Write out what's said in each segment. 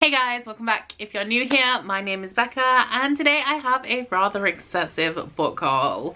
Hey guys, welcome back. If you're new here, my name is Becca and today I have a rather excessive book haul.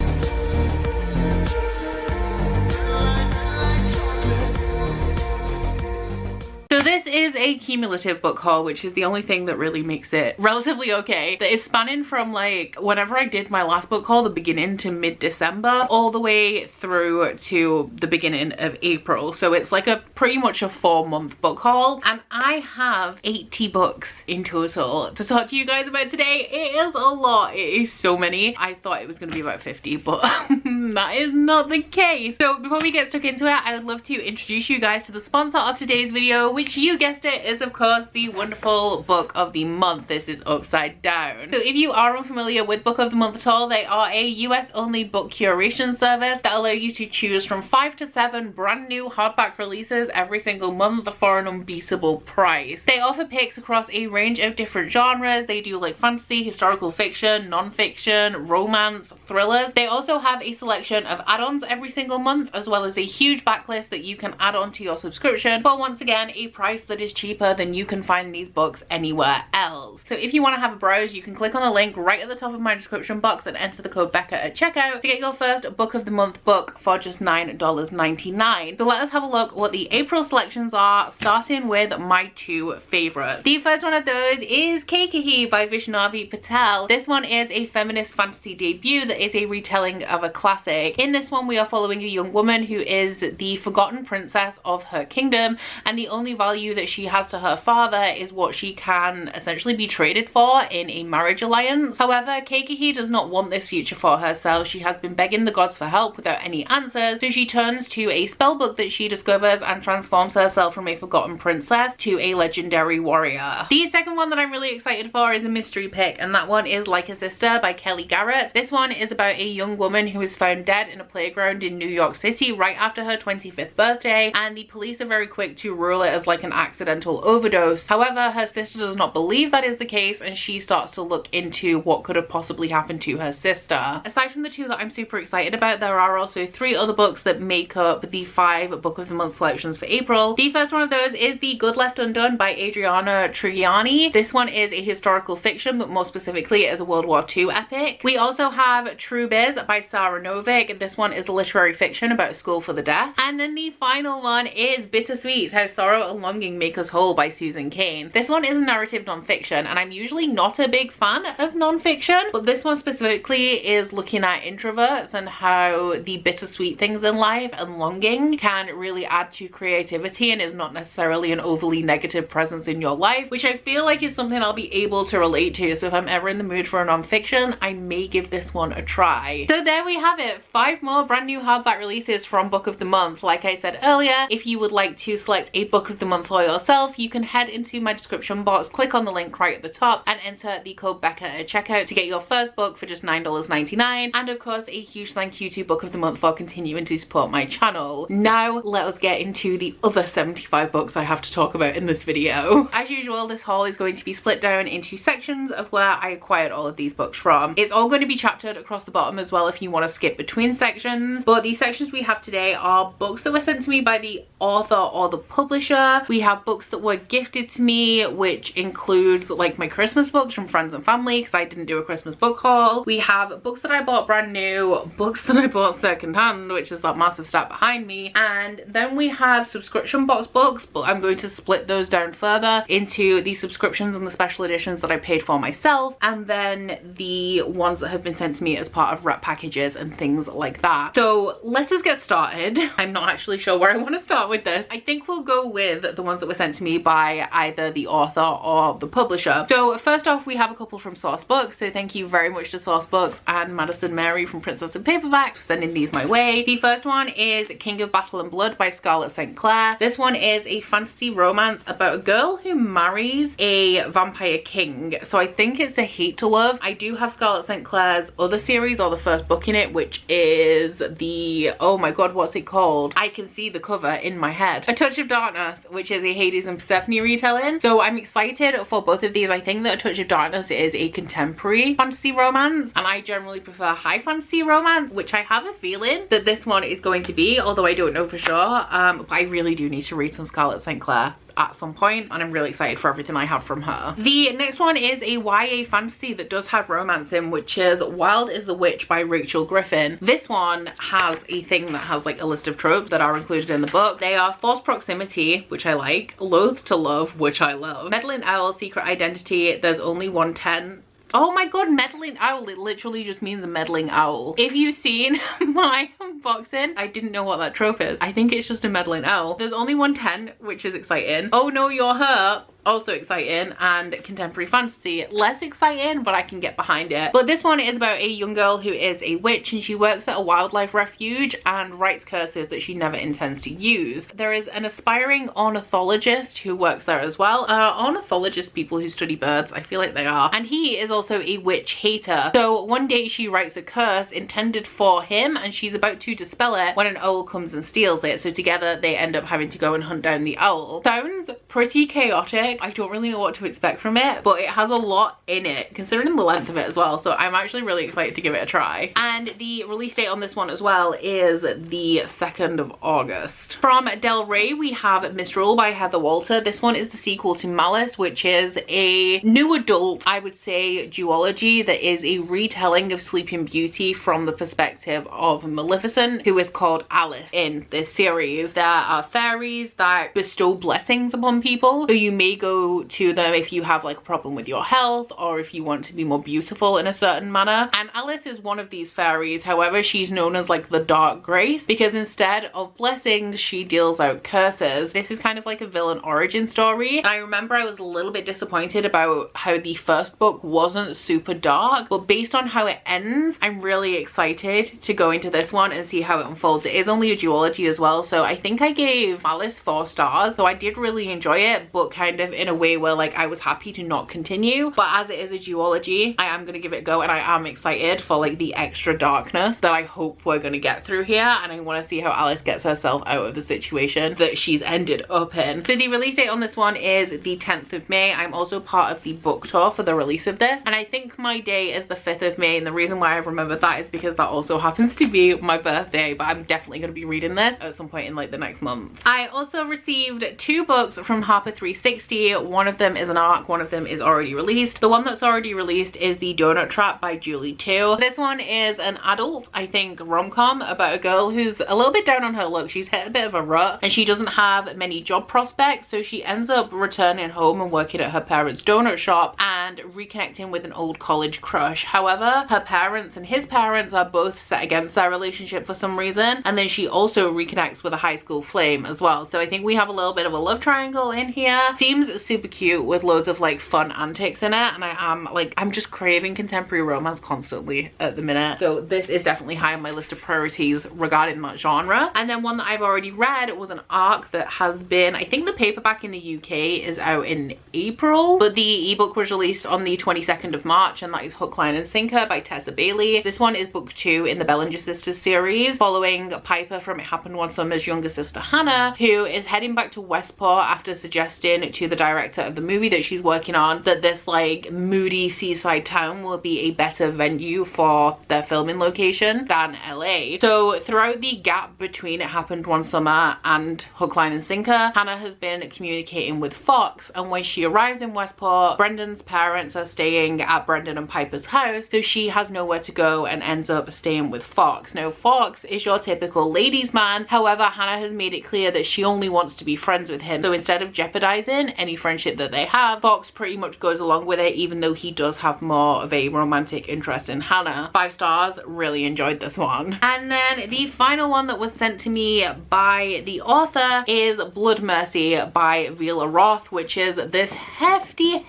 So this is a cumulative book haul, which is the only thing that really makes it relatively okay. That is spanning from like whenever I did my last book haul, the beginning to mid-December, all the way through to the beginning of April. So it's like pretty much a 4-month book haul, and I have 80 books in total to talk to you guys about today. It is a lot. It is so many. I thought it was going to be about 50, but that is not the case. So before we get stuck into it, I would love to introduce you guys to the sponsor of today's video, which you guessed it is of course the wonderful book of the month. This is Upside Down. So if you are unfamiliar with book of the month at all, they are a US only book curation service that allow you to choose from 5 to 7 brand new hardback releases every single month for an unbeatable price. They offer picks across a range of different genres. They do like fantasy, historical fiction, non-fiction, romance, thrillers. They also have a selection of add-ons every single month, as well as a huge backlist that you can add on to your subscription for, once again, a price that is cheaper than you can find these books anywhere else. So if you want to have a browse, you can click on the link right at the top of my description box and enter the code Becca at checkout to get your first book of the month book for just $9.99. So let us have a look what the April selections are, starting with my 2 favorites. The first one of those is Kakehi by Vaishnavi Patel. This one is a feminist fantasy debut that is a retelling of a classic. In this one, we are following a young woman who is the forgotten princess of her kingdom, and the only value that she has to her father is what she can essentially be traded for in a marriage alliance. However, Kakehi does not want this future for herself. She has been begging the gods for help without any answers, so she turns to a spell book that she discovers and transforms herself from a forgotten princess to a legendary warrior. The second one that I'm really excited for is a mystery pick, and that one is Like a Sister by Kelly Garrett. This one is about a young woman who is found dead in a playground in New York City right after her 25th birthday, and the police are very quick to rule it as like an accidental overdose. However, her sister does not believe that is the case, and she starts to look into what could have possibly happened to her sister. Aside from the 2 that I'm super excited about, there are also 3 other books that make up the 5 book of the month selections for April. The first one of those is The Good Left Undone by Adriana Trigiani. This one is a historical fiction, but more specifically it is a World War II epic. We also have True Biz by Sarah Novick. This one is a literary fiction about a school for the deaf. And then the final one is Bittersweet: How Sorrow and Longing Make Us Whole by Susan Cain. This one is a narrative non-fiction, and I'm usually not a big fan of non-fiction, but this one specifically is looking at introverts and how the bittersweet things in life and longing can really add to creativity and is not necessarily an overly negative presence in your life, which I feel like is something I'll be able to relate to. So if I'm ever in the mood for a non-fiction, I may give this one a try. So there we have it, 5 more brand new hardback releases from book of the month. Like I said earlier, if you would like to select a book of the month for yourself, you can head into my description box, click on the link right at the top, and enter the code Becca at checkout to get your first book for just $9.99. And of course, a huge thank you to Book of the Month for continuing to support my channel. Now let us get into the other 75 books I have to talk about in this video. As usual, this haul is going to be split down into sections of where I acquired all of these books from. It's all going to be chaptered across the bottom as well if you want to skip between sections, but the sections we have today are books that were sent to me by the author or the publisher. We have books that were gifted to me, which includes like my Christmas books from friends and family because I didn't do a Christmas book haul. We have books that I bought brand new, books that I bought secondhand, which is that massive stack behind me, and then we have subscription box books, but I'm going to split those down further into the subscriptions and the special editions that I paid for myself, and then the ones that have been sent to me as part of rep packages and things like that. So let us get started. I'm not actually sure where I want to start with this. I think we'll go with the ones that were sent to me by either the author or the publisher. So first off, we have a couple from Source Books, so thank you very much to Source Books and Madison Mary from Princess and Paperbacks for sending these my way. The first one is King of Battle and Blood by Scarlett St. Clair. This one is a fantasy romance about a girl who marries a vampire king, so I think it's a hate to love. I do have Scarlett St. Clair's other series, or the first book in it, which is the, oh my god, what's it called? I can see the cover in my head. A Touch of Darkness, which is a Hades and Persephone retelling. So I'm excited for both of these. I think that A Touch of Darkness is a contemporary fantasy romance, and I generally prefer high fantasy romance, which I have a feeling that this one is going to be, although I don't know for sure. But I really do need to read some Scarlett St. Clair. at some point, and I'm really excited for everything I have from her. The next one is a YA fantasy that does have romance in, which is Wild is the Witch by Rachel Griffin. This one has a thing that has like a list of tropes that are included in the book. They are forced proximity, which I like, loath to love, which I love, meddling owl, secret identity, there's only 110. Oh my god, meddling owl, it literally just means a meddling owl. If you've seen my unboxing, I didn't know what that trope is. I think it's just a meddling owl. There's only 110, which is exciting. Oh no, you're her, also exciting. And contemporary fantasy, less exciting, but I can get behind it. But this one is about a young girl who is a witch, and she works at a wildlife refuge and writes curses that she never intends to use. There is an aspiring ornithologist who works there as well. Ornithologists, people who study birds, I feel like they are, and he is also a witch hater. So one day she writes a curse intended for him, and she's about to dispel it when an owl comes and steals it. So together they end up having to go and hunt down the owl. Sounds pretty chaotic. I don't really know what to expect from it, but it has a lot in it considering the length of it as well, so I'm actually really excited to give it a try. And the release date on this one as well is the 2nd of August. From Del Rey we have Mistral by Heather Walter. This one is the sequel to Malice, which is a new adult, I would say, duology that is a retelling of Sleeping Beauty from the perspective of Maleficent, who is called Alice in this series. There are fairies that bestow blessings upon people, so you may go to them if you have like a problem with your health or if you want to be more beautiful in a certain manner. And Alice is one of these fairies. However, she's known as like the Dark Grace because instead of blessings she deals out curses. This is kind of like a villain origin story, and I remember I was a little bit disappointed about how the first book wasn't super dark, but based on how it ends I'm really excited to go into this one and see how it unfolds. It is only a duology as well, so I think I gave Alice 4 stars, so I did really enjoy it, but kind of in a way where like I was happy to not continue. But as it is a duology, I am gonna give it a go, and I am excited for like the extra darkness that I hope we're gonna get through here, and I want to see how Alice gets herself out of the situation that she's ended up in. So the release date on this one is the 10th of May. I'm also part of the book tour for the release of this, and I think my day is the 5th of May, and the reason why I remember that is because that also happens to be my birthday, but I'm definitely going to be reading this at some point in like the next month. I also received 2 books from Harper 360. One of them is an arc, one of them is already released. The one that's already released is The Donut Trap by Julie 2. This one is an adult, I think, rom-com about a girl who's a little bit down on her luck. She's hit a bit of a rut and she doesn't have many job prospects, so she ends up returning home and working at her parents' donut shop and reconnecting with an old college crush. However, her parents and his parents are both set against their relationship for some reason, and then she also reconnects with a high school flame as well. So I think we have a little bit of a love triangle in here. Seems super cute with loads of like fun antics in it, and I'm just craving contemporary romance constantly at the minute, so this is definitely high on my list of priorities regarding that genre. And then one that I've already read was an arc that has been, I think the paperback in the UK is out in April, but the ebook was released on the 22nd of March, and that is Hook, Line and Sinker by Tessa Bailey. This one is book 2 in the Bellinger Sisters series, following Piper from It Happened One Summer's younger sister Hannah, who is heading back to Westport after suggesting to the director of the movie that she's working on that this like moody seaside town will be a better venue for their filming location than LA. So throughout the gap between It Happened One Summer and Hook, Line and Sinker, Hannah has been communicating with Fox, and when she arrives in Westport, Brendan's parents are staying at Brendan and Piper's house, so she has nowhere to go and ends up staying with Fox. Now Fox is your typical ladies man, however Hannah has made it clear that she only wants to be friends with him, so instead of jeopardizing any friendship that they have, Fox pretty much goes along with it, even though he does have more of a romantic interest in Hannah. 5 stars, really enjoyed this one. And then the final one that was sent to me by the author is Blood Mercy by Vila Roth, which is this hefty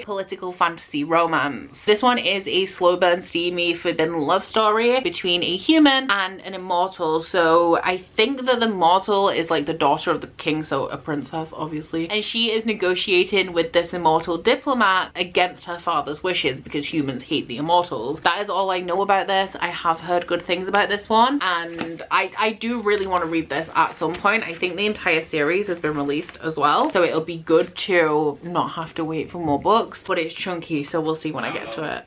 political fantasy romance. This one is a slow burn, steamy, forbidden love story between a human and an immortal. So I think that the mortal is like the daughter of the king, so a princess obviously, and she is negotiating with this immortal diplomat against her father's wishes because humans hate the immortals. That is all I know about this. I have heard good things about this one, and I do really want to read this at some point. I think the entire series has been released as well, so it'll be good to not have to wait for more books, but it's chunky, so we'll see when I get to it.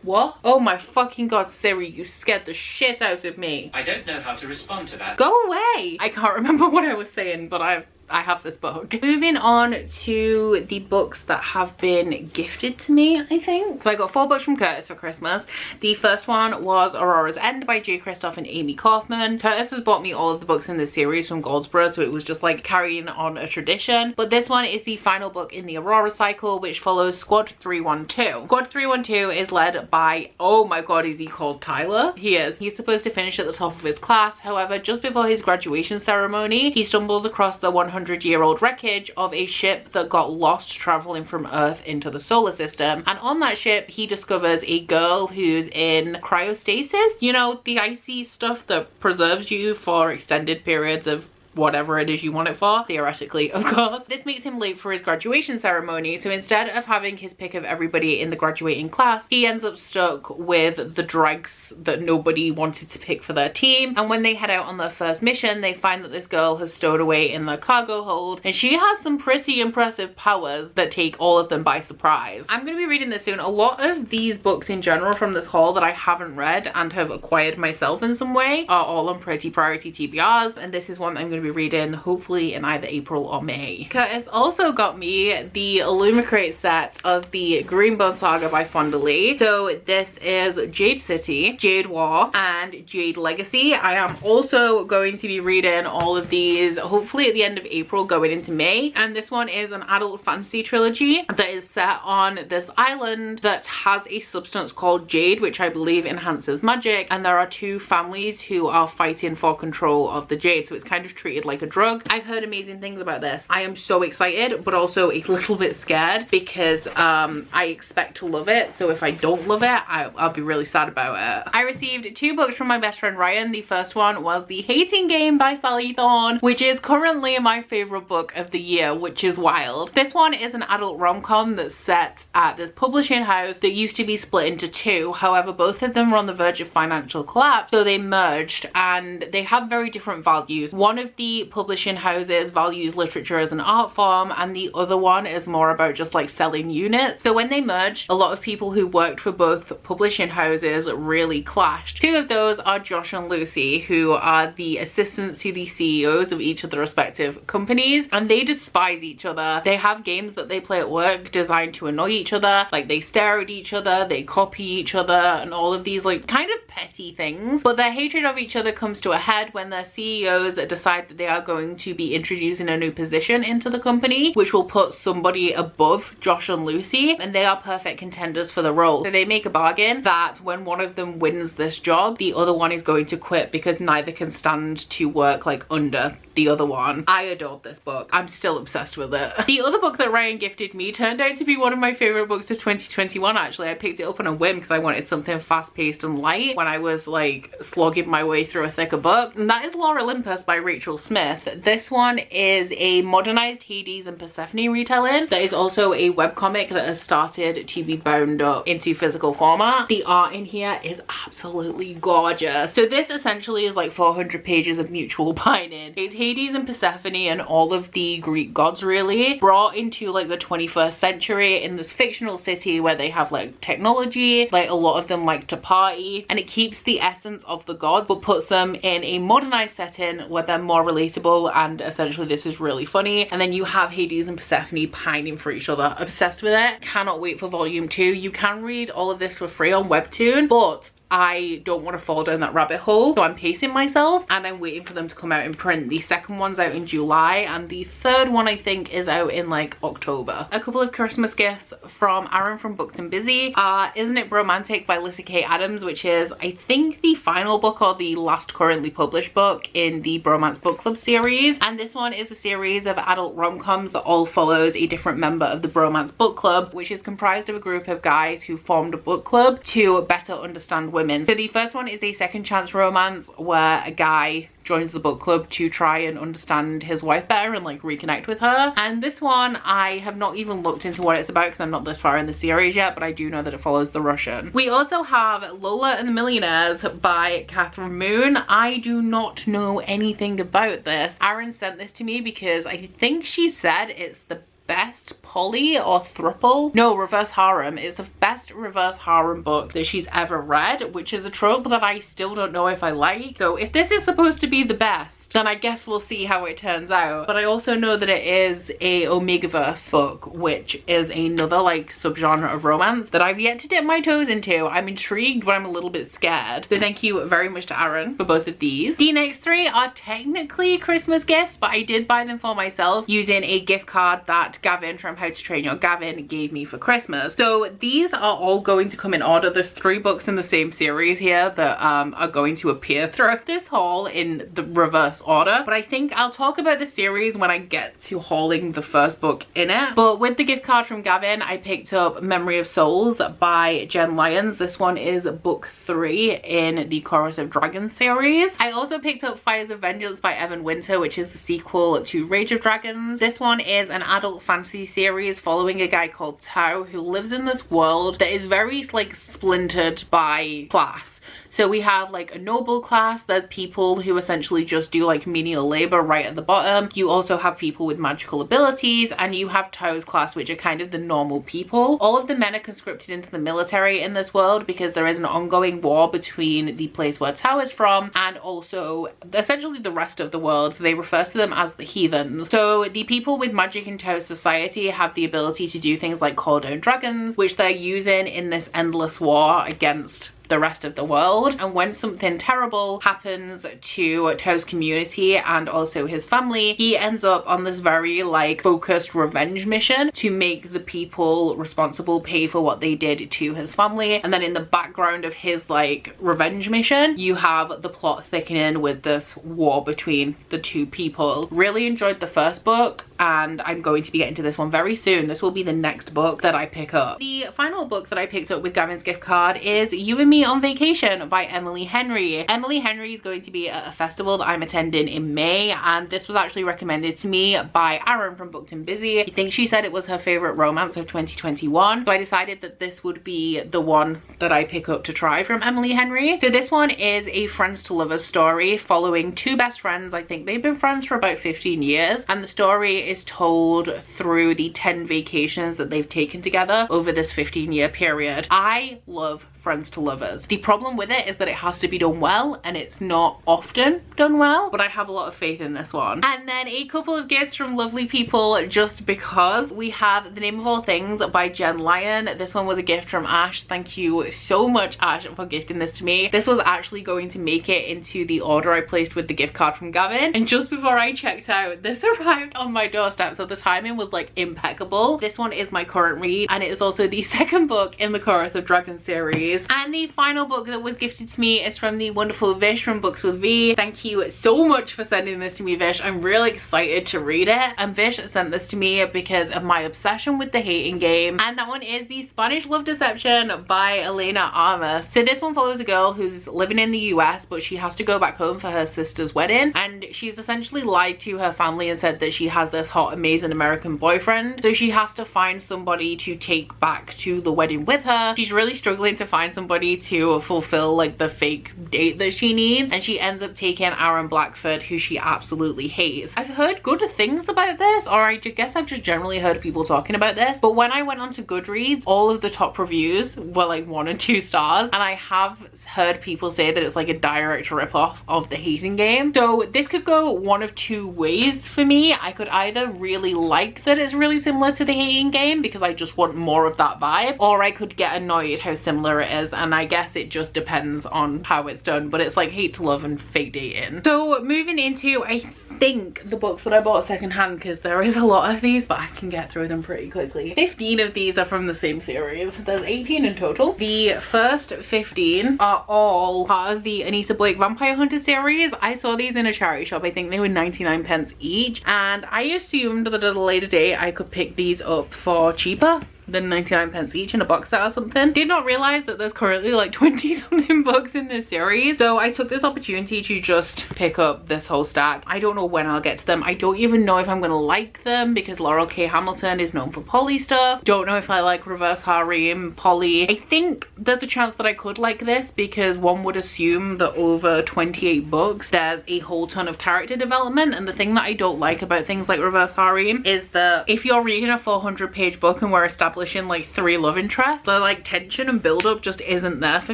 What? Oh my fucking god, Siri, you scared the shit out of me. I don't know how to respond to that. Go away! I can't remember what I was saying, but I have this book. Moving on to the books that have been gifted to me, I think. So I got 4 books from Curtis for Christmas. The first one was Aurora's End by J. Kristoff and Amy Kaufman. Curtis has bought me all of the books in this series from Goldsboro, so it was just like carrying on a tradition. But this one is the final book in the Aurora cycle, which follows Squad 312. Squad 312 is led by, oh my god, is he called Tyler? He is. He's supposed to finish at the top of his class. However, just before his graduation ceremony, he stumbles across the 100-year-old wreckage of a ship that got lost traveling from Earth into the solar system. And on that ship, he discovers a girl who's in cryostasis. You know, the icy stuff that preserves you for extended periods of whatever it is you want it for, theoretically, of course. This makes him late for his graduation ceremony, so instead of having his pick of everybody in the graduating class, he ends up stuck with the dregs that nobody wanted to pick for their team. And when they head out on their first mission, they find that this girl has stowed away in the cargo hold, and she has some pretty impressive powers that take all of them by surprise. I'm going to be reading this soon. A lot of these books in general from this haul that I haven't read and have acquired myself in some way are all on pretty priority TBRs, and this is one I'm going to be reading hopefully in either April or May. Curtis also got me the Illumicrate set of the Greenbone Saga by Fonda Lee. So this is Jade City, Jade War, and Jade Legacy. I am also going to be reading all of these hopefully at the end of April going into May, and this one is an adult fantasy trilogy that is set on this island that has a substance called jade, which I believe enhances magic, and there are 2 families who are fighting for control of the jade, so it's kind of treated like a drug. I've heard amazing things about this. I am so excited, but also a little bit scared because I expect to love it, so if I don't love it, I'll be really sad about it. I received 2 books from my best friend Ryan. The first one was The Hating Game by Sally Thorne, which is currently my favorite book of the year, which is wild. This one is an adult rom-com that's set at this publishing house that used to be split into 2. However, both of them were on the verge of financial collapse, so they merged, and they have very different values. One of the publishing houses values literature as an art form, and the other one is more about just like selling units. So when they merged, a lot of people who worked for both publishing houses really clashed. 2 of those are Josh and Lucy, who are the assistants to the CEOs of each of the respective companies, and they despise each other. They have games that they play at work designed to annoy each other, like they stare at each other, they copy each other, and all of these like kind of petty things. But their hatred of each other comes to a head when their CEOs decide that they are going to be introducing a new position into the company, which will put somebody above Josh and Lucy, and they are perfect contenders for the role. So they make a bargain that when one of them wins this job, the other one is going to quit because neither can stand to work like under the other one. I adored this book. I'm still obsessed with it. The other book that Ryan gifted me turned out to be one of my favorite books of 2021 actually. I picked it up on a whim because I wanted something fast-paced and light when I was like slogging my way through a thicker book, and that is Lore Olympus by Rachel Smith. This one is a modernized Hades and Persephone retelling that is also a webcomic that has started to be bound up into physical format. The art in here is absolutely gorgeous. So this essentially is like 400 pages of mutual binding. It's Hades and Persephone and all of the Greek gods really brought into like the 21st century in this fictional city where they have like technology, like a lot of them like to party, and it keeps the essence of the gods but puts them in a modernized setting where they're more relatable, and essentially this is really funny. And then you have Hades and Persephone pining for each other. Obsessed with it. Cannot wait for volume 2. You can read all of this for free on Webtoon, but I don't want to fall down that rabbit hole, so I'm pacing myself and I'm waiting for them to come out in print. The second one's out in July and the third one I think is out in like October. A couple of Christmas gifts from Aaron from Booked and Busy are Isn't It Bromantic by Lissa K. Adams, which is I think the final book or the last currently published book in the Bromance Book Club series, and this one is a series of adult rom-coms that all follows a different member of the Bromance Book Club, which is comprised of a group of guys who formed a book club to better understand women. So the first one is a second chance romance where a guy joins the book club to try and understand his wife better and like reconnect with her. And this one I have not even looked into what it's about because I'm not this far in the series yet, but I do know that it follows the Russian. We also have Lola and the Millionaires by Catherine Moon. I do not know anything about this. Aaron sent this to me because I think she said it's the best poly or thruple, no, reverse harem. It's the best reverse harem book that she's ever read, which is a trope that I still don't know if I like. So if this is supposed to be the best, then I guess we'll see how it turns out. But I also know that it is a Omegaverse book, which is another like subgenre of romance that I've yet to dip my toes into. I'm intrigued, but I'm a little bit scared. So thank you very much to Aaron for both of these. The next three are technically Christmas gifts, but I did buy them for myself using a gift card that Gavin from How to Train Your Gavin gave me for Christmas. So these are all going to come in order. There's 3 books in the same series here that are going to appear throughout this haul in the reverse order, but I think I'll talk about the series when I get to hauling the first book in it. But with the gift card from Gavin, I picked up Memory of Souls by Jen Lyons. This one is book 3 in the Chorus of Dragons series. I also picked up Fires of Vengeance by Evan Winter, which is the sequel to Rage of Dragons. This one is an adult fantasy series following a guy called Tao who lives in this world that is very like splintered by class. So we have like a noble class, there's people who essentially just do like menial labor right at the bottom. You also have people with magical abilities, and you have Tao's class, which are kind of the normal people. All of the men are conscripted into the military in this world because there is an ongoing war between the place where Tao is from and also essentially the rest of the world. So they refer to them as the heathens. So the people with magic in Tao's society have the ability to do things like call down dragons, which they're using in this endless war against the rest of the world. And when something terrible happens to Tao's community and also his family, he ends up on this very like focused revenge mission to make the people responsible pay for what they did to his family. And then in the background of his like revenge mission, you have the plot thickening with this war between the 2 people. Really enjoyed the first book, and I'm going to be getting to this one very soon. This will be the next book that I pick up. The final book that I picked up with Gavin's gift card is You and Me on Vacation by Emily Henry. Emily Henry is going to be at a festival that I'm attending in May, and this was actually recommended to me by Aaron from Booked and Busy. I think she said it was her favorite romance of 2021, so I decided that this would be the one that I pick up to try from Emily Henry. So this one is a friends to lovers story following 2 best friends. I think they've been friends for about 15 years, and the story is told through the 10 vacations that they've taken together over this 15-year period. I love friends to lovers. The problem with it is that it has to be done well, and it's not often done well, but I have a lot of faith in this one. And then a couple of gifts from lovely people just because. We have The Name of All Things by Jen Lyon. This one was a gift from Ash. Thank you so much, Ash, for gifting this to me. This was actually going to make it into the order I placed with the gift card from Gavin, and just before I checked out, this arrived on my doorstep, so the timing was like impeccable. This one is my current read, and it is also the 2nd book in the Chorus of Dragons series. And the final book that was gifted to me is from the wonderful Vish from Books with V. Thank you so much for sending this to me, Vish. I'm really excited to read it. And Vish sent this to me because of my obsession with the hating game, and that one is The Spanish Love Deception by Elena Armas. So this one follows a girl who's living in the US, but she has to go back home for her sister's wedding, and she's essentially lied to her family and said that she has this hot amazing American boyfriend, so she has to find somebody to take back to the wedding with her. She's really struggling to find somebody to fulfill like the fake date that she needs, and she ends up taking Aaron Blackford, who she absolutely hates. I've heard good things about this, or I guess I've just generally heard people talking about this, but when I went onto Goodreads, all of the top reviews were like 1 and 2 stars, and I have heard people say that it's like a direct rip-off of the hating game. So this could go one of 2 ways for me. I could either really like that it's really similar to the hating game because I just want more of that vibe, or I could get annoyed how similar it is, and I guess it just depends on how it's done, but it's like hate to love and fake dating. So moving into, I think, the books that I bought secondhand, because there is a lot of these, but I can get through them pretty quickly. 15 of these are from the same series. There's 18 in total. The first 15 are all part of the Anita Blake Vampire Hunter series. I saw these in a charity shop. I think they were 99p each, and I assumed that at a later date I could pick these up for cheaper than 99p each in a box set or something. Did not realize that there's currently like 20 something books in this series, so I took this opportunity to just pick up this whole stack. I don't know when I'll get to them. I don't even know if I'm gonna like them because Laurel K. Hamilton is known for poly stuff. Don't know if I like reverse harem, poly. I think there's a chance that I could like this because one would assume that over 28 books there's a whole ton of character development, and the thing that I don't like about things like reverse harem is that if you're reading a 400-page book and we're establishing establishing like 3 love interests. The like tension and build up just isn't there for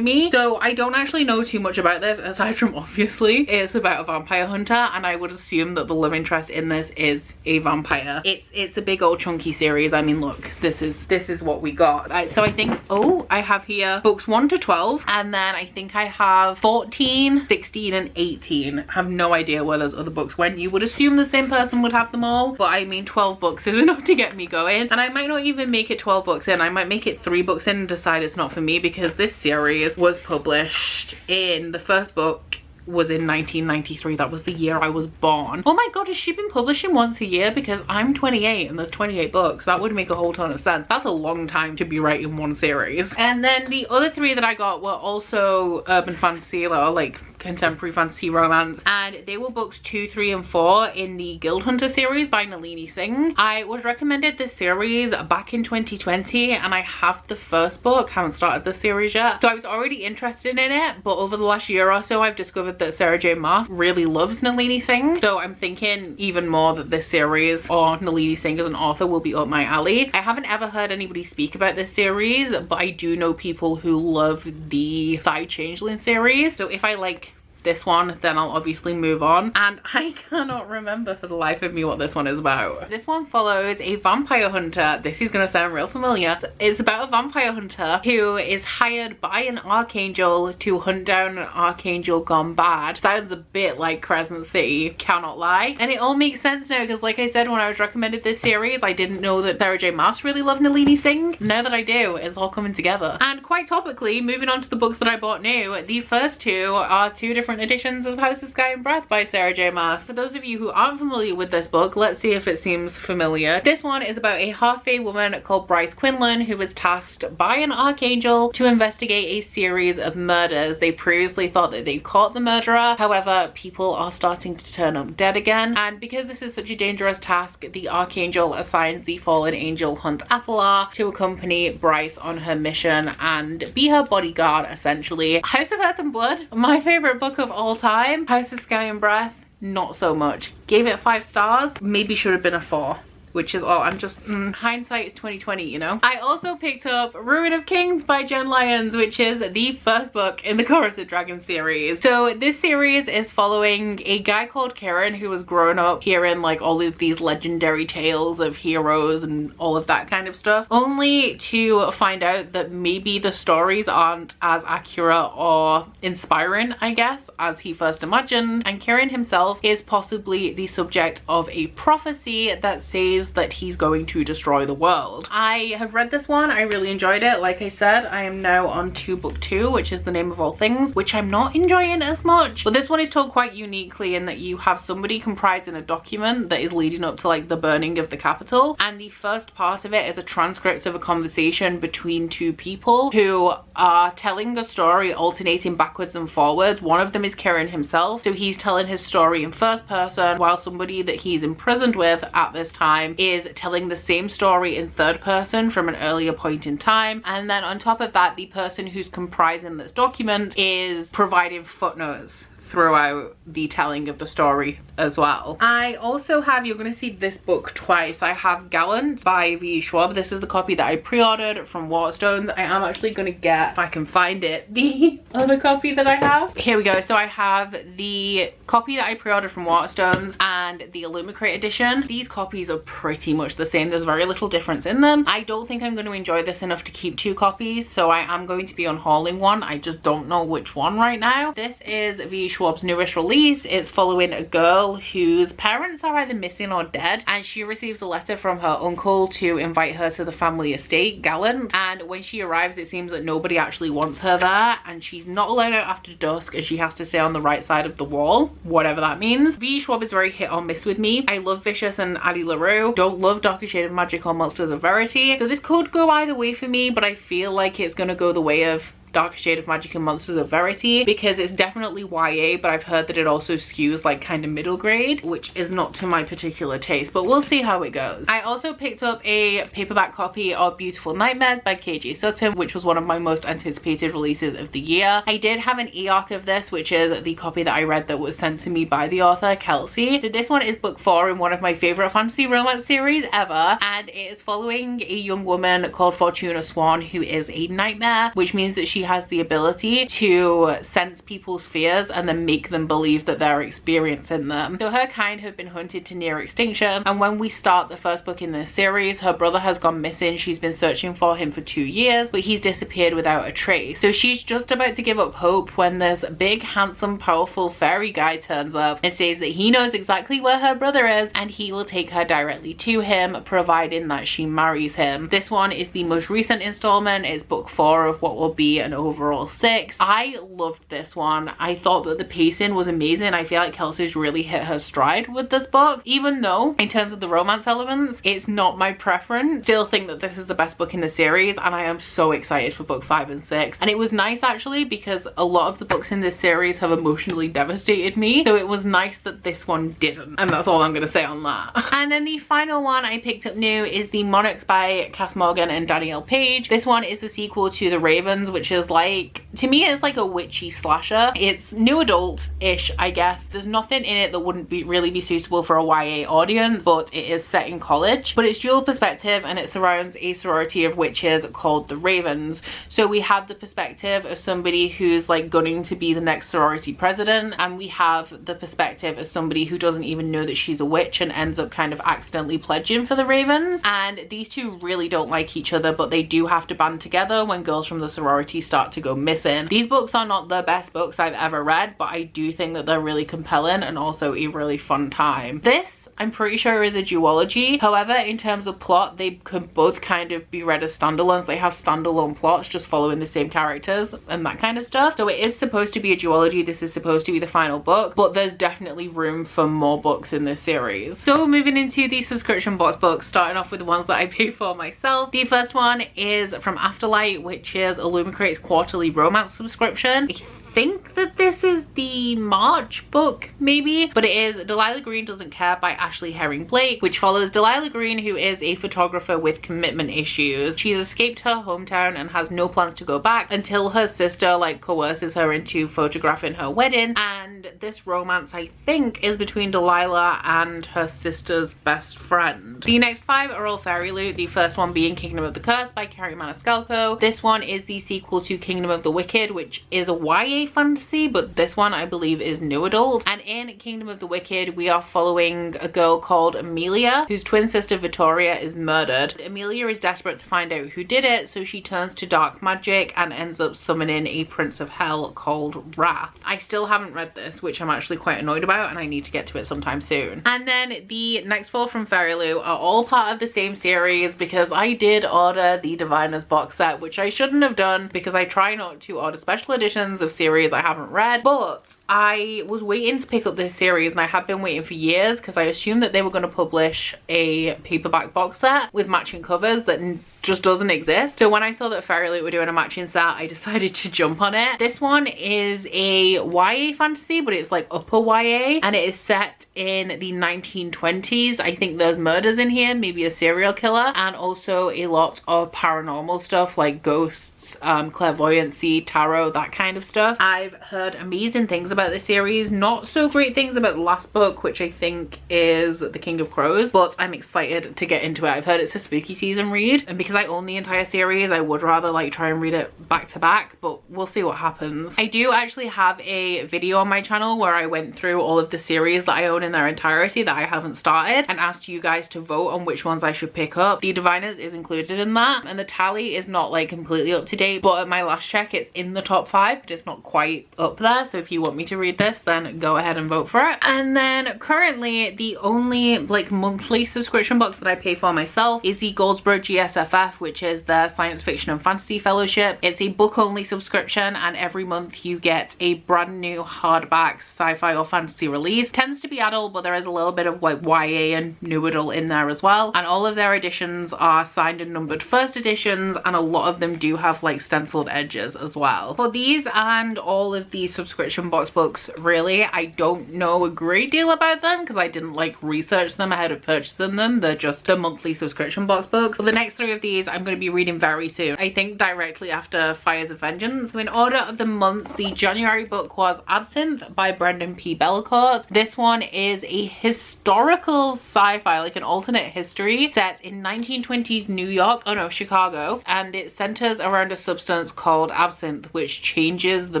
me. So I don't actually know too much about this, aside from obviously it's about a vampire hunter, and I would assume that the love interest in this is a vampire. It's a big old chunky series. I mean, look, this is what we got. So I think, oh, I have here books 1 to 12, and then I think I have 14, 16 and 18. I have no idea where those other books went. You would assume the same person would have them all, but I mean 12 books is enough to get me going, and I might not even make it 12 books in. I might make it 3 books in and decide it's not for me, because this series was published in, the first book was in 1993. That was the year I was born. Oh my god, has she been publishing once a year? Because I'm 28 and there's 28 books. That would make a whole ton of sense. That's a long time to be writing one series. And then the other 3 that I got were also urban fantasy, or like contemporary fantasy romance, and they were books 2, 3 and 4 in the Guild Hunter series by Nalini Singh. I was recommended this series back in 2020, and I have the first book, haven't started the series yet, so I was already interested in it. But over the last year or so, I've discovered that Sarah J Maas really loves Nalini Singh, so I'm thinking even more that this series, or Nalini Singh as an author, will be up my alley. I haven't ever heard anybody speak about this series, but I do know people who love the Side Changeling series, so if I like this one, then I'll obviously move on. And I cannot remember for the life of me what this one is about. This one follows a vampire hunter. This is gonna sound real familiar. It's about a vampire hunter who is hired by an archangel to hunt down an archangel gone bad. Sounds a bit like Crescent City, cannot lie. And it all makes sense now, because like I said, when I was recommended this series, I didn't know that Sarah J Maas really loved Nalini Singh. Now that I do, it's all coming together. And quite topically, moving on to the books that I bought new, the first 2 are 2 different editions of House of Sky and Breath by Sarah J Maas. For those of you who aren't familiar with this book, let's see if it seems familiar. This one is about a half-fae woman called Bryce Quinlan, who was tasked by an archangel to investigate a series of murders. They previously thought that they'd caught the murderer, however people are starting to turn up dead again, and because this is such a dangerous task, the archangel assigns the fallen angel Hunt Athalar to accompany Bryce on her mission and be her bodyguard, essentially. House of Earth and Blood, my favorite book of all time. House of Sky and Breath, not so much. Gave it 5 stars, maybe should have been a 4. Which is all, I'm just, hindsight is 2020, you know? I also picked up Ruin of Kings by Jen Lyons, which is the first book in the Chorus of Dragons series. So this series is following a guy called Kieran who has grown up hearing like all of these legendary tales of heroes and all of that kind of stuff, only to find out that maybe the stories aren't as accurate or inspiring, I guess, as he first imagined. And Kieran himself is possibly the subject of a prophecy that says that he's going to destroy the world. I have read this one, I really enjoyed it. Like I said, I am now on to book 2, which is The Name of All Things, which I'm not enjoying as much. But this one is told quite uniquely in that you have somebody comprising a document that is leading up to like the burning of the Capitol, and the first part of it is a transcript of a conversation between 2 people who are telling a story alternating backwards and forwards. One of them is Kieran himself, so he's telling his story in first person, while somebody that he's imprisoned with at this time is telling the same story in third person from an earlier point in time. And then on top of that, the person who's comprising this document is providing footnotes throughout the telling of the story as well. I also have, you're going to see this book twice, I have Gallant by V. Schwab. This is the copy that I pre-ordered from Waterstones. I am actually going to get, if I can find it, the other copy that I have. Here we go. So I have the copy that I pre-ordered from Waterstones and the Illumicrate edition. These copies are pretty much the same. There's very little difference in them. I don't think I'm going to enjoy this enough to keep 2 copies, so I am going to be unhauling one. I just don't know which one right now. This is V. Schwab's newest release. It's following a girl whose parents are either missing or dead, and she receives a letter from her uncle to invite her to the family estate, Gallant. And when she arrives, it seems that nobody actually wants her there, and she's not allowed out after dusk, and she has to stay on the right side of the wall, whatever that means. V. Schwab is very hit or miss with me. I love Vicious and Addie LaRue, don't love Darker Shade of Magic or Monsters of Verity, so this could go either way for me, but I feel like it's gonna go the way of Darker Shade of Magic and Monsters of Verity, because it's definitely YA, but I've heard that it also skews like kind of middle grade, which is not to my particular taste, but we'll see how it goes. I also picked up a paperback copy of Beautiful Nightmares by KJ Sutton, which was one of my most anticipated releases of the year. I did have an e-arc of this, which is the copy that I read that was sent to me by the author, Kelsey. So this one is book 4 in one of my favorite fantasy romance series ever, and it is following a young woman called Fortuna Swan who is a nightmare, which means that she has the ability to sense people's fears and then make them believe that they're experiencing them. So her kind have been hunted to near extinction, and when we start the first book in this series, her brother has gone missing. She's been searching for him for 2 years, but he's disappeared without a trace. So she's just about to give up hope when this big, handsome, powerful fairy guy turns up and says that he knows exactly where her brother is and he will take her directly to him, providing that she marries him. This one is the most recent installment. It's book 4 of what will be an overall 6. I loved this one. I thought that the pacing was amazing. I feel like Kelsey's really hit her stride with this book, even though in terms of the romance elements it's not my preference. Still think that this is the best book in the series, and I am so excited for book 5 and 6. And it was nice actually, because a lot of the books in this series have emotionally devastated me, so it was nice that this one didn't, and that's all I'm gonna say on that. And then the final one I picked up new is The Monarchs by Cass Morgan and Danielle Page. This one is the sequel to The Ravens, which is like, to me it's like a witchy slasher. It's new adult-ish, I guess. There's nothing in it that wouldn't really be suitable for a YA audience, but it is set in college. But it's dual perspective and it surrounds a sorority of witches called the Ravens. So we have the perspective of somebody who's like gunning to be the next sorority president, and we have the perspective of somebody who doesn't even know that she's a witch and ends up kind of accidentally pledging for the Ravens. And these two really don't like each other, but they do have to band together when girls from the sorority start to go missing. These books are not the best books I've ever read, but I do think that they're really compelling and also a really fun time. This, I'm pretty sure, is a duology. However, in terms of plot, they could both kind of be read as standalones. They have standalone plots just following the same characters and that kind of stuff. So it is supposed to be a duology. This is supposed to be the final book, but there's definitely room for more books in this series. So moving into the subscription box books, starting off with the ones that I pay for myself. The first one is from Afterlight, which is Illumicrate's quarterly romance subscription. I think that this is the March book, maybe, but it is Delilah Green Doesn't Care by Ashley Herring Blake, which follows Delilah Green, who is a photographer with commitment issues. She's escaped her hometown and has no plans to go back until her sister like coerces her into photographing her wedding, and this romance, I think, is between Delilah and her sister's best friend. The next 5 are all fairy loot, the first one being Kingdom of the Curse by Kerri Maniscalco. This one is the sequel to Kingdom of the Wicked, which is a YA fantasy, but this one I believe is new adult. And in Kingdom of the Wicked, we are following a girl called Amelia, whose twin sister Victoria is murdered. Amelia is desperate to find out who did it, so she turns to dark magic and ends up summoning a prince of hell called Wrath. I still haven't read this, which I'm actually quite annoyed about, and I need to get to it sometime soon. And then the next 4 from Fairy Loot are all part of the same series, because I did order the Diviners box set, which I shouldn't have done because I try not to order special editions of series I haven't read, but I was waiting to pick up this series, and I had been waiting for years because I assumed that they were going to publish a paperback box set with matching covers that just doesn't exist. So when I saw that Fairy Loot were doing a matching set, I decided to jump on it. This one is a YA fantasy, but it's like upper YA, and it is set in the 1920s. I think there's murders in here, maybe a serial killer, and also a lot of paranormal stuff like ghosts, clairvoyancy, tarot, that kind of stuff. I've heard amazing things about this series, not so great things about the last book, which I think is The King of Crows, but I'm excited to get into it. I've heard it's a spooky season read, and because I own the entire series, I would rather like try and read it back to back, but we'll see what happens. I do actually have a video on my channel where I went through all of the series that I own in their entirety that I haven't started and asked you guys to vote on which ones I should pick up. The Diviners is included in that, and the tally is not like completely up to date, but at my last check it's in the top 5, but it's not quite up there. So if you want me to read this, then go ahead and vote for it. And then currently the only like monthly subscription box that I pay for myself is the Goldsboro GSFF, which is their Science Fiction and Fantasy Fellowship. It's a book only subscription, and every month you get a brand new hardback sci-fi or fantasy release. Tends to be adult, but there is a little bit of like YA and new adult in there as well, and all of their editions are signed and numbered first editions, and a lot of them do have have like stenciled edges as well. For these and all of these subscription box books, really, I don't know a great deal about them because I didn't like research them ahead of purchasing them. They're just the monthly subscription box books. So the next 3 of these I'm going to be reading very soon, I think directly after Fires of Vengeance. So in order of the months, the January book was Absinthe by Brendan P. Belcourt. This one is a historical sci-fi, like an alternate history set in 1920s New York, oh no, Chicago, and it centers around a substance called absinthe which changes the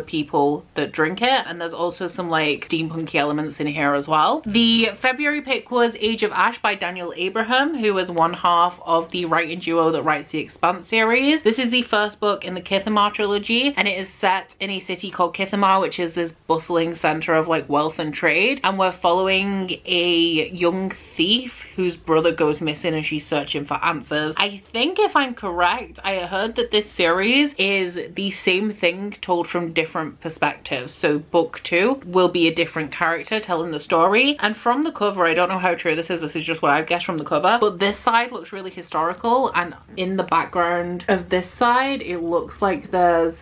people that drink it, and there's also some like steampunky elements in here as well. The February pick was Age of Ash by Daniel Abraham, who is one half of the writing duo that writes the Expanse series. This is the first book in the Kithamar trilogy, and it is set in a city called Kithamar, which is this bustling center of like wealth and trade, and we're following a young thief whose brother goes missing and she's searching for answers. I think if I'm correct, I heard that this series is the same thing told from different perspectives. So book 2 will be a different character telling the story, and from the cover, I don't know how true this is just what I've guessed from the cover, but this side looks really historical, and in the background of this side it looks like there's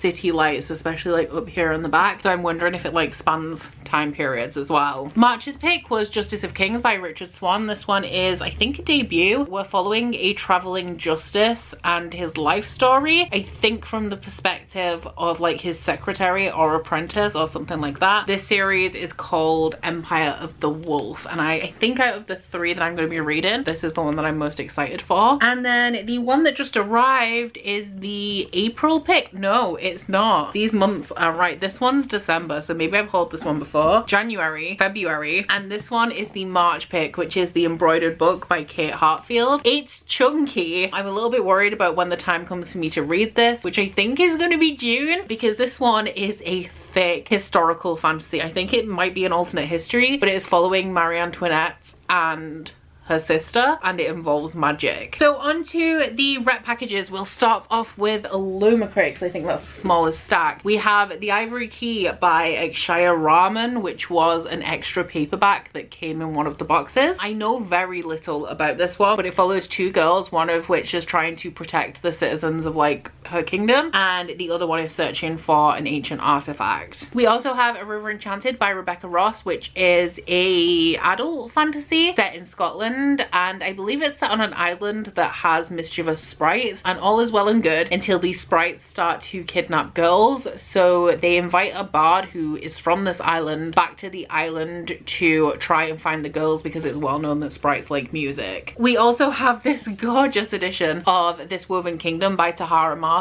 city lights, especially like up here in the back, so I'm wondering if it like spans time periods as well. March's pick was Justice of Kings by Richard Swan. This one is, I think, a debut. We're following a traveling justice and his life story, I think from the perspective of like his secretary or apprentice or something like that. This series is called Empire of the Wolf, and I think out of the 3 that I'm going to be reading, this is the one that I'm most excited for. And then the one that just arrived is the April pick. No, it's not. These months are right. This one's December, so maybe I've hauled this one before. January, February, and this one is the March pick, which is the embroidered book by Kate Hartfield. It's chunky. I'm a little bit worried about when the time comes for me to read this, which I think is going to be June, because this one is a thick historical fantasy. I think it might be an alternate history, but it is following Marie Antoinette and her sister, and it involves magic. So onto the rep packages. We'll start off with Illumicrate because I think that's the smallest stack. We have The Ivory Key by Akshaya Raman, which was an extra paperback that came in one of the boxes. I know very little about this one, but it follows 2 girls, one of which is trying to protect the citizens of like her kingdom, and the other one is searching for an ancient artifact. We also have A River Enchanted by Rebecca Ross, which is a adult fantasy set in Scotland, and I believe it's set on an island that has mischievous sprites, and all is well and good until these sprites start to kidnap girls. So they invite a bard who is from this island back to the island to try and find the girls, because it's well known that sprites like music. We also have this gorgeous edition of This Woven Kingdom by Tahara Murphy.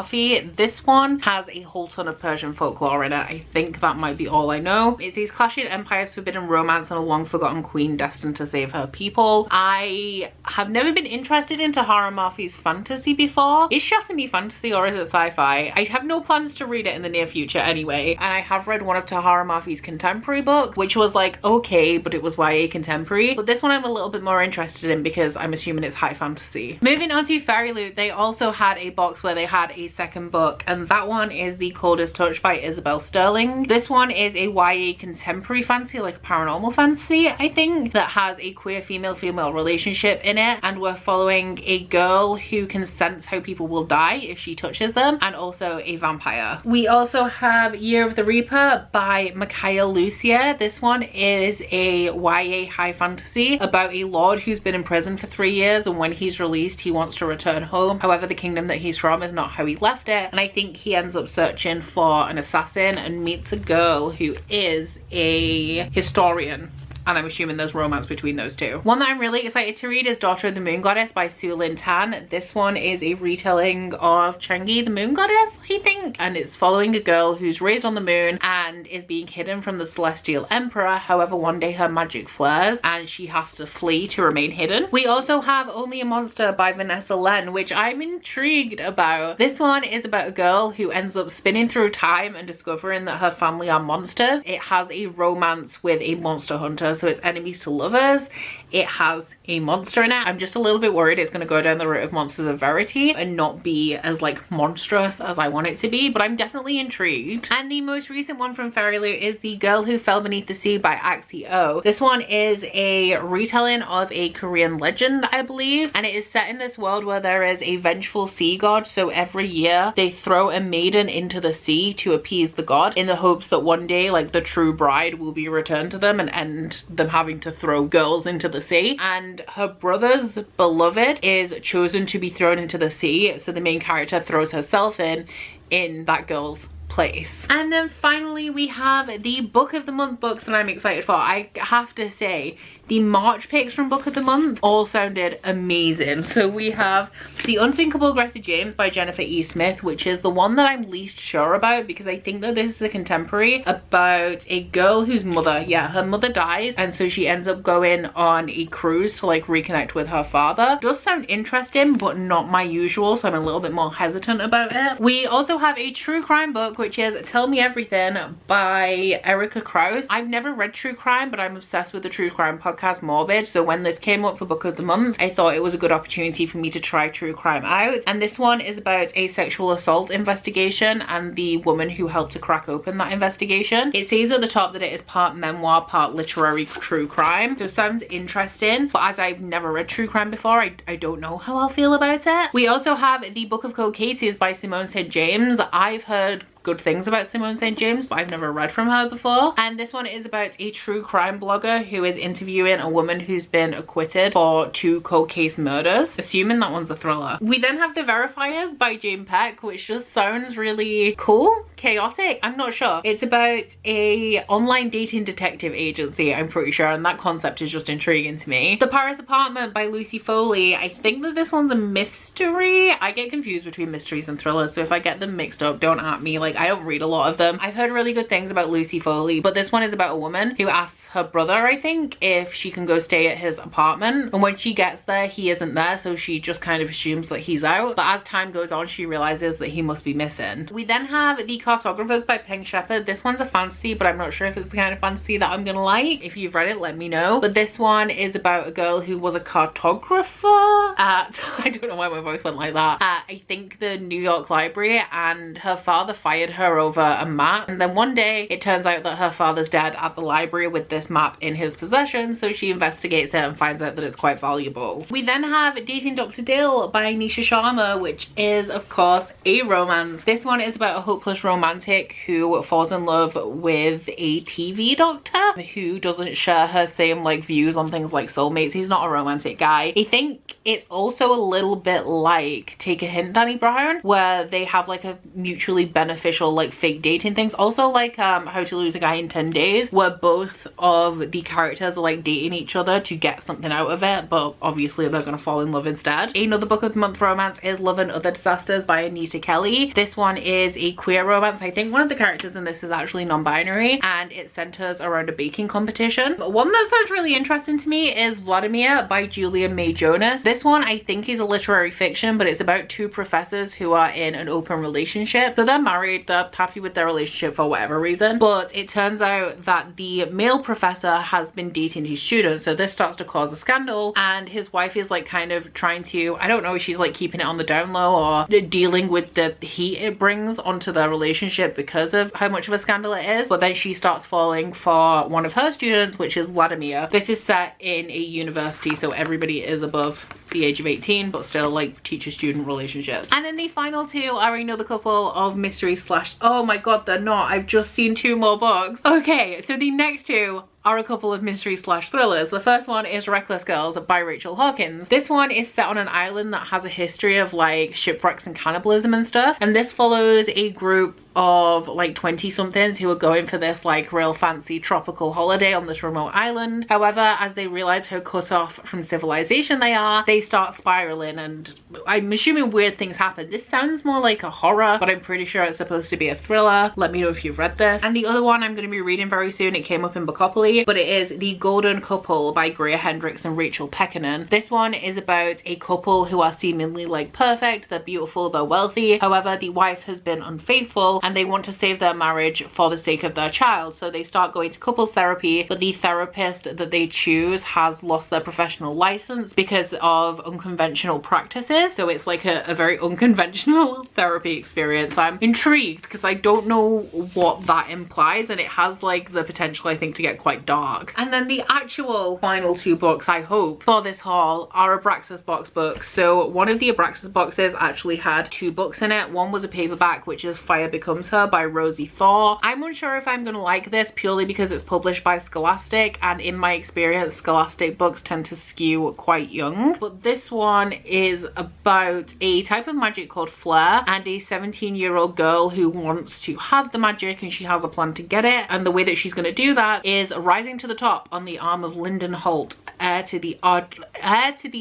This one has a whole ton of Persian folklore in it. I think that might be all I know. It says clashing empires, forbidden romance, and a long forgotten queen destined to save her people. I have never been interested in Tahara Murphy's fantasy before. Is Shatami fantasy or is it sci-fi? I have no plans to read it in the near future anyway, and I have read one of Tahara Murphy's contemporary books, which was like okay, but it was YA contemporary. But this one I'm a little bit more interested in because I'm assuming it's high fantasy. Moving on to Fairy Loot, they also had a box where they had a second book, and that one is The Coldest Touch by Isabel Sterling. This one is a YA contemporary fantasy, like paranormal fantasy, I think, that has a queer female-female relationship in it, and we're following a girl who can sense how people will die if she touches them, and also a vampire. We also have Year of the Reaper by Mikhail Lucia. This one is a YA high fantasy about a lord who's been in prison for 3 years, and when he's released he wants to return home. However, the kingdom that he's from is not how he left it, and I think he ends up searching for an assassin and meets a girl who is a historian, and I'm assuming there's romance between those 2. One that I'm really excited to read is Daughter of the Moon Goddess by Su Lin Tan. This one is a retelling of Chang'e the Moon Goddess, I think, and it's following a girl who's raised on the moon and is being hidden from the Celestial Emperor. However, one day her magic flares and she has to flee to remain hidden. We also have Only a Monster by Vanessa Len, which I'm intrigued about. This one is about a girl who ends up spinning through time and discovering that her family are monsters. It has a romance with a monster hunter, so it's enemies to lovers. It has a monster in it. I'm just a little bit worried it's going to go down the route of Monsters of Verity and not be as like monstrous as I want it to be, but I'm definitely intrigued. And the most recent one from Fairyloot is The Girl Who Fell Beneath the Sea by Axio. This one is a retelling of a Korean legend, I believe, and it is set in this world where there is a vengeful sea god. So every year they throw a maiden into the sea to appease the god in the hopes that one day like the true bride will be returned to them and end them having to throw girls into the sea. And her brother's beloved is chosen to be thrown into the sea, so the main character throws herself in that girl's place. And then finally we have the book of the month books that I'm excited for. I have to say the March picks from book of the month all sounded amazing. So we have The Unsinkable Gracie James by Jennifer E. Smith, which is the one that I'm least sure about because I think that this is a contemporary about a girl whose mother, her mother dies, and so she ends up going on a cruise to like reconnect with her father. Does sound interesting, but not my usual, so I'm a little bit more hesitant about it. We also have a true crime book, which is Tell Me Everything by Erica Krause. I've never read true crime, but I'm obsessed with the true crime podcast Morbid, so when this came up for book of the month I thought it was a good opportunity for me to try true crime out. And this one is about a sexual assault investigation and the woman who helped to crack open that investigation. It says at the top that it is part memoir, part literary true crime, so it sounds interesting, but as I've never read true crime before, I don't know how I'll feel about it. We also have The Book of Cold Cases by Simone St. James. I've heard good things about Simone St. James, but I've never read from her before. And this one is about a true crime blogger who is interviewing a woman who's been acquitted for 2 cold case murders, assuming that one's a thriller. We then have The Verifiers by Jane Peck, which just sounds really cool, chaotic, I'm not sure. It's about a online dating detective agency, I'm pretty sure, and that concept is just intriguing to me. The Paris Apartment by Lucy Foley. I think that this one's a mystery. I get confused between mysteries and thrillers, so if I get them mixed up, don't at me. Like, I don't read a lot of them. I've heard really good things about Lucy Foley, but this one is about a woman who asks her brother, I think, if she can go stay at his apartment, and when she gets there he isn't there, so she just kind of assumes that he's out, but as time goes on she realizes that he must be missing. We then have The Cartographers by Pink Shepherd. This one's a fantasy, but I'm not sure if it's the kind of fantasy that I'm gonna like. If you've read it, let me know. But this one is about a girl who was a cartographer at I don't know why my voice went like that, I think the New York Library, and her father fired her over a map, and then one day it turns out that her father's dead at the library with this map in his possession, so she investigates it and finds out that it's quite valuable. We then have Dating Dr. Dill by Nisha Sharma, which is of course a romance. This one is about a hopeless romantic who falls in love with a TV doctor who doesn't share her same like views on things like soulmates. He's not a romantic guy. I think it's also a little bit like Take a Hint, Danny Brown, where they have like a mutually beneficial like fake dating things. Also like How to Lose a Guy in 10 Days, where both of the characters are like dating each other to get something out of it, but obviously they're gonna fall in love instead. Another book of the month romance is Love and Other Disasters by Anita Kelly. This one is a queer romance. I think one of the characters in this is actually non-binary, and it centers around a baking competition. But one that sounds really interesting to me is Vladimir by Julia May Jonas. This one I think is a literary fiction, but it's about 2 professors who are in an open relationship. So they're married, they're happy with their relationship for whatever reason, but it turns out that the male professor has been dating his students, so this starts to cause a scandal, and his wife is like kind of trying to, I don't know if she's like keeping it on the down low or dealing with the heat it brings onto their relationship because of how much of a scandal it is, but then she starts falling for one of her students, which is Vladimir. This is set in a university, so everybody is above the age of 18, but still like teacher-student relationships. And then the final 2 are another couple of mystery slash, oh my god, they're not, I've just seen 2 more books. Okay, so the next 2 are a couple of mystery slash thrillers. The first one is Reckless Girls by Rachel Hawkins. This one is set on an island that has a history of like shipwrecks and cannibalism and stuff, and this follows a group of like 20 somethings who are going for this like real fancy tropical holiday on this remote island. However, as they realize how cut off from civilization they are, they start spiraling, and I'm assuming weird things happen. This sounds more like a horror, but I'm pretty sure it's supposed to be a thriller. Let me know if you've read this. And the other one I'm going to be reading very soon, it came up in Bookopoly, but it is The Golden Couple by Greer Hendricks and Rachel Pekkanen. This one is about a couple who are seemingly like perfect, they're beautiful, they're wealthy. However, the wife has been unfaithful and they want to save their marriage for the sake of their child. So they start going to couples therapy, but the therapist that they choose has lost their professional license because of unconventional practices. So it's like a very unconventional therapy experience. I'm intrigued because I don't know what that implies, and it has like the potential, I think, to get quite dark. And then the actual final two books, I hope, for this haul are Abraxas box books. So one of the Abraxas boxes actually had two books in it. One was a paperback, which is Fire Becomes Her by Rosie Thor. I'm unsure if I'm gonna like this purely because it's published by Scholastic, and in my experience Scholastic books tend to skew quite young. But this one is about a type of magic called Flare and a 17-year-old girl who wants to have the magic, and she has a plan to get it, and the way that she's going to do that is rising to the top on the arm of Lyndon Holt, heir to the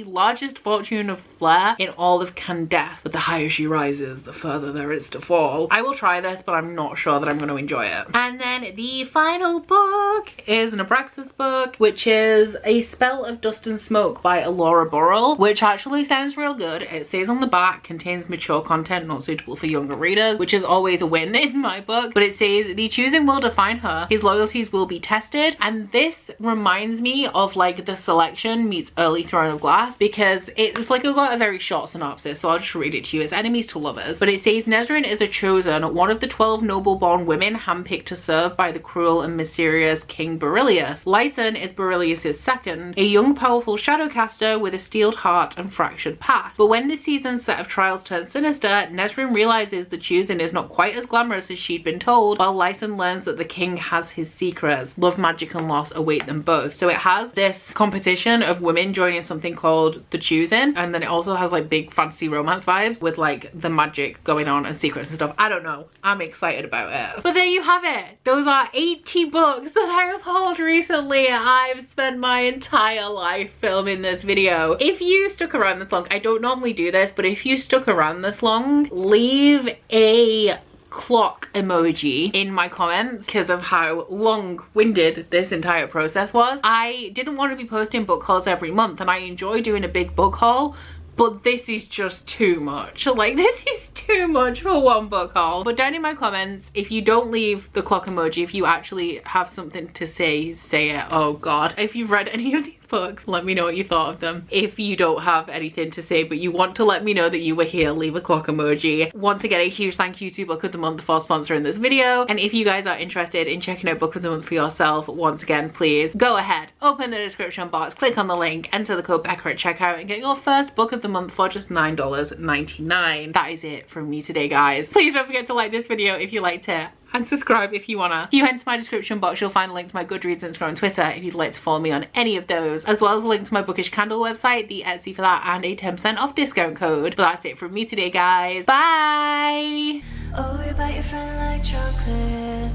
largest fortune of Flare in all of Candace. But the higher she rises, the further there is to fall. I will try this, but I'm not sure that I'm going to enjoy it. And then the final book is an Abraxas book, which is A Spell of Dust and Smoke by Alora Burrell, which actually sounds real good. It says on the back, contains mature content not suitable for younger readers, which is always a win in my book. But it says the choosing will define her, his loyalties will be tested. And this reminds me of like The Selection meets Early Throne of Glass, because it's like got a very short synopsis, so I'll just read it to you. It's enemies to lovers, but it says Nesrin is a chosen, one of the 12 noble-born women handpicked to serve by the cruel and mysterious King Beryllius. Lyson is Beryllius's second, a young powerful shadowcaster with a steeled heart and fractured past. But when this season's set of trials turns sinister, Nesrin realizes the choosing is not quite as glamorous as she'd been told, while Lyson learns that the king has his secrets. Love, magic and loss await them both. So it has this competition of women joining something called The Choosing, and then it also has like big fantasy romance vibes with like the magic going on and secrets and stuff. I don't know, I'm excited about it. But there you have it. Those are 80 books that I have hauled recently. I've spent my entire life filming this video. If you stuck around this long, I don't normally do this, but if you stuck around this long, leave a clock emoji in my comments because of how long-winded this entire process was. I didn't want to be posting book hauls every month, and I enjoy doing a big book haul, but this is just too much. Like, this is too much for one book haul. But down in my comments, if you don't leave the clock emoji, if you actually have something to say, say it. Oh god. If you've read any of these books, let me know what you thought of them. If you don't have anything to say but you want to let me know that you were here, leave a clock emoji. Once again, a huge thank you to Book of the Month for sponsoring this video. And if you guys are interested in checking out Book of the Month for yourself, once again, please go ahead, open the description box, click on the link, enter the code Becca at checkout and get your first book of the month for just $9.99. That is it from me today, guys. Please don't forget to like this video if you liked it, and subscribe if you wanna. If you head to my description box, you'll find a link to my Goodreads, Instagram and Twitter if you'd like to follow me on any of those, as well as a link to my Bookish candle website, the Etsy for that, and a 10% off discount code. But that's it from me today, guys. Bye! Oh, you bite your friend like chocolate.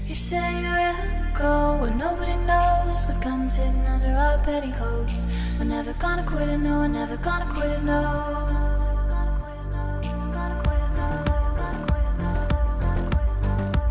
You say you will go where nobody knows, with guns hidden under our petticoats. We're never gonna quit it, no, we're never gonna quit it, no.